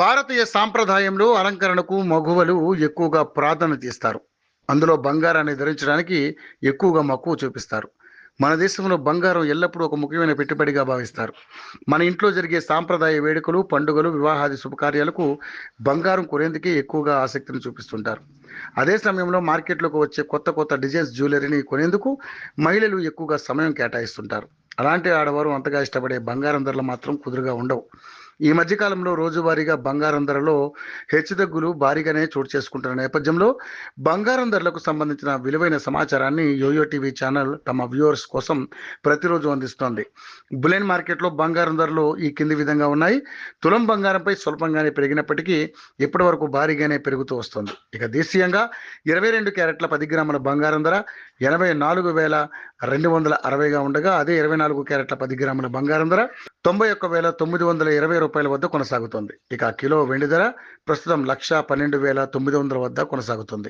భారతీయ సాంప్రదాయంలో అలంకరణకు మగువలు ఎక్కువగా ప్రాధాన్యత ఇస్తారు. అందులో బంగారాన్ని ధరించడానికి ఎక్కువగా మక్కువ చూపిస్తారు. మన దేశంలో బంగారం ఎల్లప్పుడూ ఒక ముఖ్యమైన పెట్టుబడిగా భావిస్తారు. మన ఇంట్లో జరిగే సాంప్రదాయ వేడుకలు, పండుగలు, వివాహాది శుభకార్యాలకు బంగారం కొనేందుకే ఎక్కువగా ఆసక్తిని చూపిస్తుంటారు. అదే సమయంలో మార్కెట్లోకి వచ్చే కొత్త కొత్త డిజైన్స్ జ్యువెలరీని కొనేందుకు మహిళలు ఎక్కువగా సమయం కేటాయిస్తుంటారు. అలాంటి ఆడవారు అంతగా ఇష్టపడే బంగారం ధరలు మాత్రం కుదురుగా ఉండవు. ఈ మధ్య కాలంలో రోజువారీగా బంగారం ధరలో హెచ్చుతగ్గులు భారీగానే చోటు చేసుకుంటున్న నేపథ్యంలో బంగారం ధరలకు సంబంధించిన విలువైన సమాచారాన్ని యోయో టీవీ ఛానల్ తమ వ్యూవర్స్ కోసం ప్రతిరోజు అందిస్తోంది. బులెన్ మార్కెట్లో బంగారం ధరలు ఈ కింది విధంగా ఉన్నాయి. తులం బంగారంపై స్వల్పంగానే పెరిగినప్పటికీ ఇప్పటి వరకు భారీగానే పెరుగుతూ వస్తుంది. ఇక దేశీయంగా 22 క్యారెట్ల 10 గ్రాముల బంగారం ధర 84,260గా ఉండగా, అదే 24 క్యారెట్ల 10 గ్రాముల బంగారం ధర 91,920 వద్ద కొనసాగుతుంది. ఇక కిలో వెండి ధర ప్రస్తుతం 1,12,900 వద్ద కొనసాగుతుంది.